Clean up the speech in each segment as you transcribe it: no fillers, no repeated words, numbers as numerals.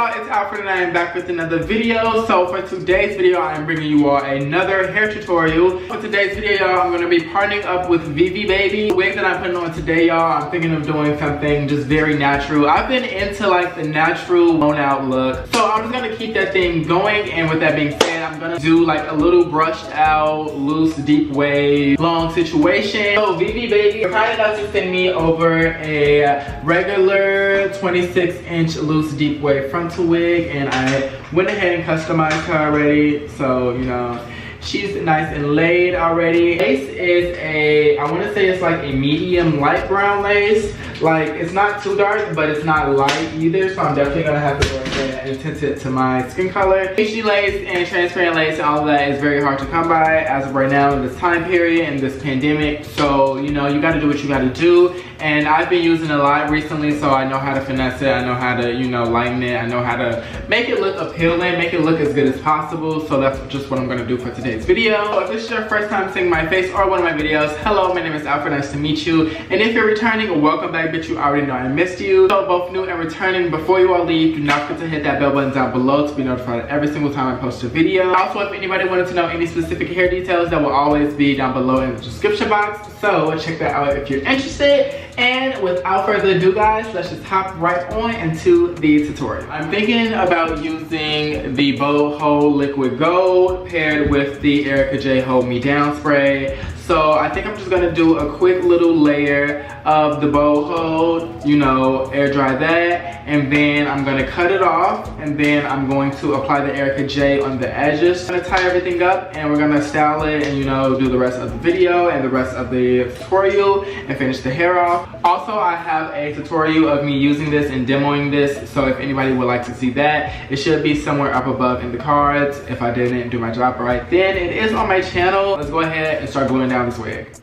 y'all, it's Alfred and I am back with another video. So for today's video, I am bringing you all another hair tutorial. For today's video, y'all, I'm going to be partnering up with ViVi Babi. The wig that I'm putting on today, y'all, I'm thinking of doing something just very natural. I've been into like the natural blown out look. So I'm just going to keep that thing going, and with that being said, I'm going to do like a little brushed out, loose, deep wave, long situation. So ViVi Babi, you're kind enough to send me over a regular 26-inch loose deep wave frontal wig, and I went ahead and customized her already. So, you know, she's nice and laid already. Lace is a, I want to say it's like a medium light brown lace. Like, it's not too dark, but it's not light either, so I'm definitely gonna have to go ahead and tint it to my skin color. Hasty lace and transparent lace and all of that is very hard to come by as of right now in this time period, in this pandemic. So, you know, you gotta do what you gotta do. And I've been using a lot recently, so I know how to finesse it. I know how to, you know, lighten it. I know how to make it look appealing, make it look as good as possible. So that's just what I'm gonna do for today's video. So if this is your first time seeing my face or one of my videos, hello, my name is Alfred, nice to meet you. And if you're returning, welcome back, bitch, you already know I missed you. So both new and returning, before you all leave, do not forget to hit that bell button down below to be notified every single time I post a video. Also, if anybody wanted to know any specific hair details, that will always be down below in the description box. So check that out if you're interested. And without further ado, guys, let's just hop right on into the tutorial. I'm thinking about using the Boho Liquid Gold paired with the Erica J Hold Me Down spray. So I think I'm just gonna do a quick little layer of the Boho, you know, air dry that, and then I'm gonna cut it off, and then I'm going to apply the Erica J on the edges. I'm gonna tie everything up, and we're gonna style it and, you know, do the rest of the video and the rest of the tutorial and finish the hair off. Also, I have a tutorial of me using this and demoing this, so if anybody would like to see that, it should be somewhere up above in the cards. If I didn't do my job right then, it is on my channel. Let's go ahead and start gluing down this wig.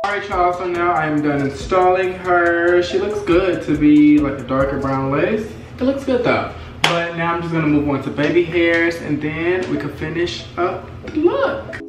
Alright y'all, so now I'm done installing her. She looks good to be like a darker brown lace. It looks good though. But now I'm just gonna move on to baby hairs, and then we can finish up the look.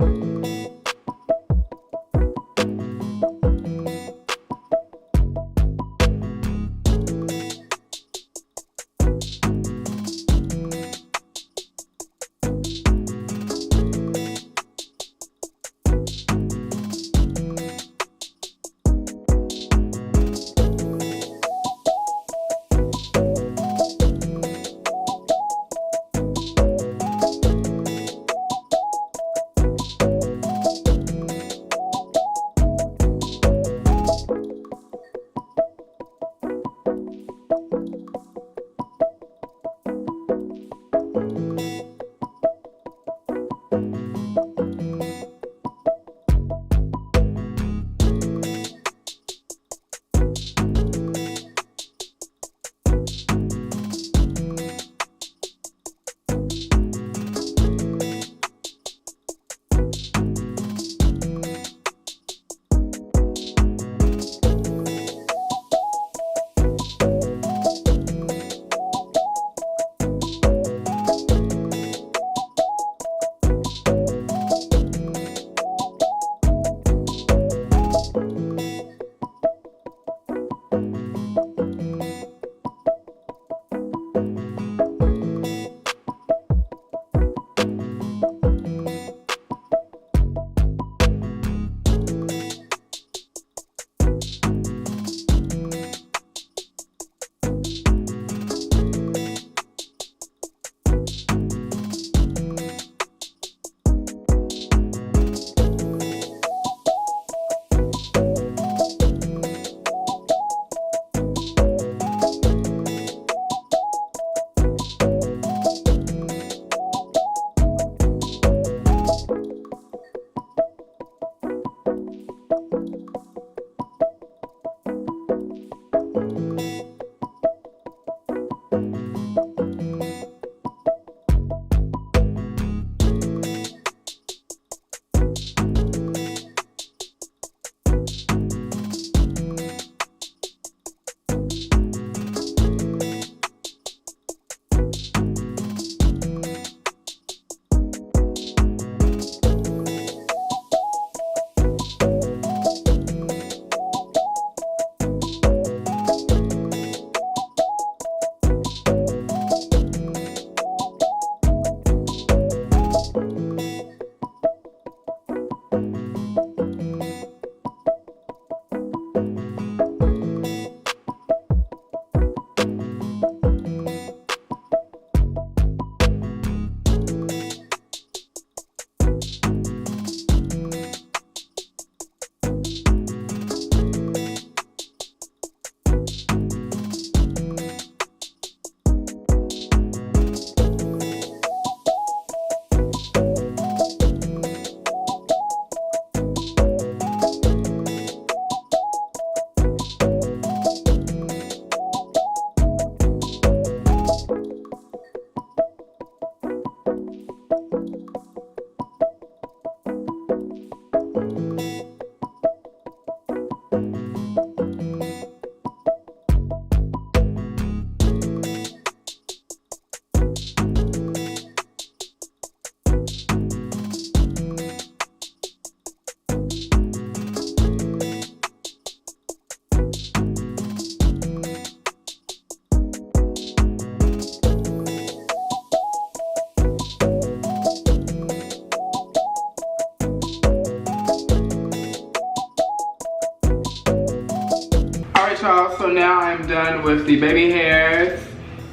Y'all, so now I'm done with the baby hairs.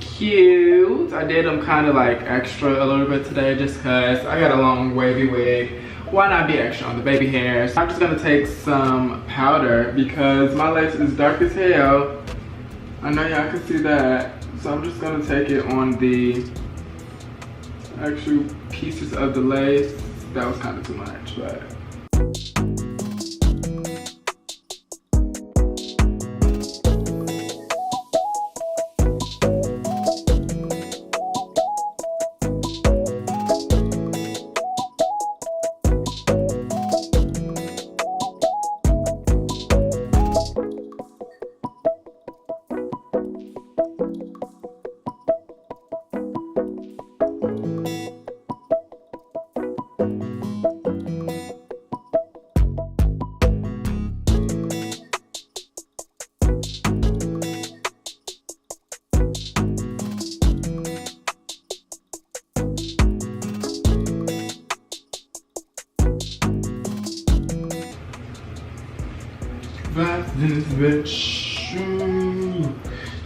Cute. I did them kind of like extra a little bit today just because I got a long wavy wig. Why not be extra on the baby hairs? I'm just gonna take some powder because my lace is dark as hell. I know y'all can see that. So I'm just gonna take it on the actual pieces of the lace. That was kind of too much, but. This bitch,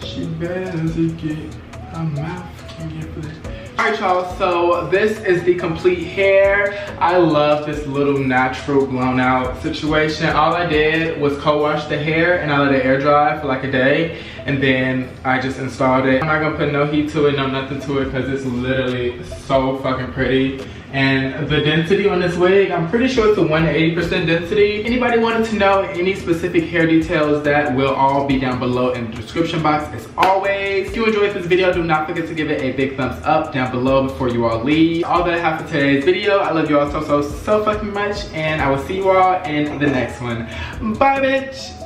she better get her mouth can get flipped. Alright y'all, so this is the complete hair. I love this little natural blown out situation. All I did was co-wash the hair and I let it air dry for like a day, and then I just installed it. I'm not gonna put no heat to it, no nothing to it, because it's literally so fucking pretty. And the density on this wig, I'm pretty sure it's a 180% density. Anybody wanted to know any specific hair details, that will all be down below in the description box as always. If you enjoyed this video, do not forget to give it a big thumbs up down below before you all leave. All that I have for today's video. I love you all so fucking much, and I will see you all in the next one. Bye, bitch.